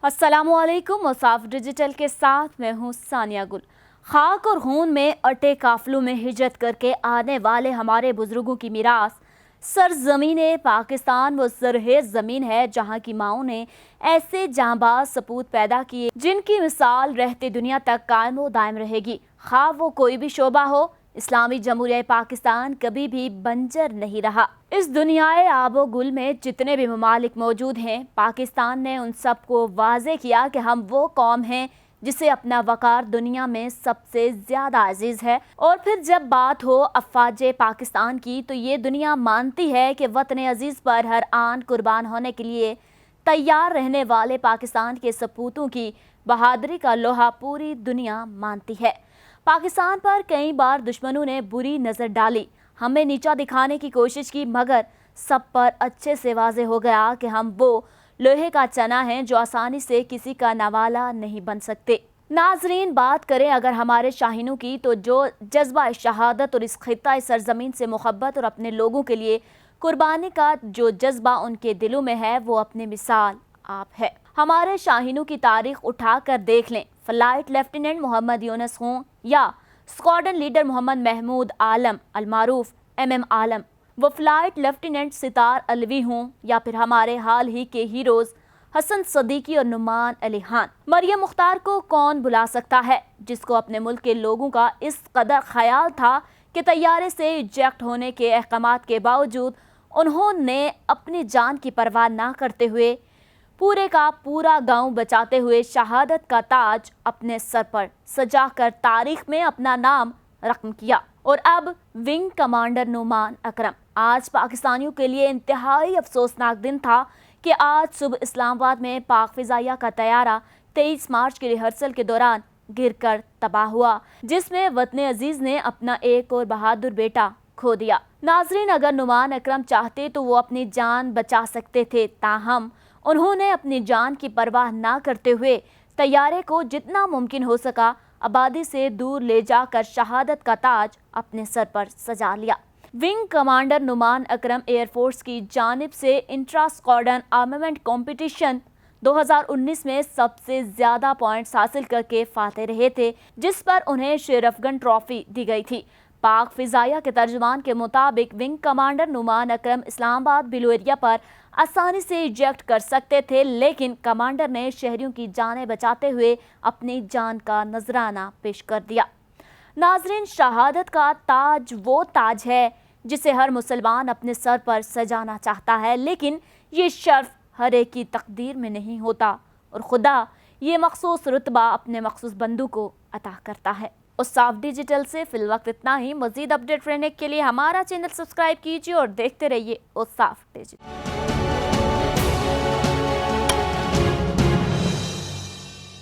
अस्सलामुअलैकुम। मुसाफ डिजिटल के साथ मैं हूँ सानिया गुल। खाक और खून में अटे काफिलों में हिजरत करके आने वाले हमारे बुजुर्गों की मीरास सरजमीन पाकिस्तान वो सरहेज ज़मीन है जहाँ की माओं ने ऐसे जांबाज सपूत पैदा किए जिनकी मिसाल रहते दुनिया तक कायम व दायम रहेगी। खा वो कोई भी शोबा हो, इस्लामी जमहूरिया पाकिस्तान कभी भी बंजर नहीं रहा। इस दुनियाए आबो गुल में जितने भी ममालिक मौजूद हैं, पाकिस्तान ने उन सब को वाज़े किया कि हम वो कौम हैं जिसे अपना वकार दुनिया में सबसे ज़्यादा अजीज़ है। और फिर जब बात हो अफवाज पाकिस्तान की तो ये दुनिया मानती है कि वतन अजीज़ पर हर आन कुर्बान होने के लिए तैयार रहने वाले पाकिस्तान के सपूतों की बहादुरी का लोहा पूरी दुनिया मानती है। पाकिस्तान पर कई बार दुश्मनों ने बुरी नज़र डाली, हमें नीचा दिखाने की कोशिश की, मगर सब पर अच्छे से वाज़े हो गया कि हम वो लोहे का चना हैं जो आसानी से किसी का नवाला नहीं बन सकते। नाजरीन, बात करें अगर हमारे शाहीनों की तो जो जज्बा शहादत और इस खित्ता सरजमीन से मोहब्बत और अपने लोगों के लिए कुर्बानी का जो जज्बा उनके दिलों में है वो अपनी मिसाल आप है। हमारे शाहीनों की तारीख उठा कर देख लें, फ्लाइट लेफ्टिनेंट मोहम्मद यूनुस हों या squadron leader Mohammad Mahmood Alam अलमारूफ MM आलम, वो फ्लाइट लेफ्टिनेंट सितार अलवी हों या फिर हमारे हाल ही के हीरोज हसन सदीकी और नुमान अली खान। मरियम मुख्तार को कौन बुला सकता है जिसको अपने मुल्क के लोगों का इस कदर ख्याल था कि तैयारे से इजेक्ट होने के अहकामात के बावजूद उन्होंने अपनी जान की परवाह ना करते हुए पूरे का पूरा गांव बचाते हुए शहादत का ताज अपने सर पर सजाकर तारीख में अपना नाम रकम किया। और अब विंग कमांडर नुमान अकरम। आज पाकिस्तानियों के लिए इंतहाई अफसोसनाक दिन था कि आज सुबह इस्लामाबाद में पाक फिजाइया का तैयारा 23 मार्च के रिहर्सल के दौरान गिरकर तबाह हुआ, जिसमें वतन अजीज ने अपना एक और बहादुर बेटा खो दिया। नाजरीन, अगर नुमान अकरम चाहते तो वो अपनी जान बचा सकते थे, ताहम उन्होंने अपनी जान की परवाह ना करते हुए तैयारे को जितना मुमकिन हो सका आबादी से दूर ले जाकर शहादत का ताज अपने सर पर सजा लिया। विंग कमांडर नुमान अकरम एयरफोर्स की जानिब से इंट्रा स्क्वाड्रन आर्मामेंट कंपटीशन 2019 में सबसे ज्यादा पॉइंट्स हासिल करके फाते रहे थे, जिस पर उन्हें शेर अफगन ट्रॉफी दी गई थी। पाक फिजाइया के तर्जुमान के मुताबिक विंग कमांडर नुमान अकरम इस्लामाबाद बिलो एरिया पर आसानी से इजेक्ट कर सकते थे, लेकिन कमांडर ने शहरियों की जानें बचाते हुए अपनी जान का नजराना पेश कर दिया। नाजरीन, शहादत का ताज वो ताज है जिसे हर मुसलमान अपने सर पर सजाना चाहता है, लेकिन ये शर्फ हर एक की तकदीर में नहीं होता और खुदा ये मखसूस रुतबा अपने मखसूस बंदू को अता करता है। उसाफ डिजिटल से फिलवक्त इतना ही। मजीद अपडेट रहने के लिए हमारा चैनल सब्सक्राइब कीजिए और देखते रहिए उसाफ डिजिटल।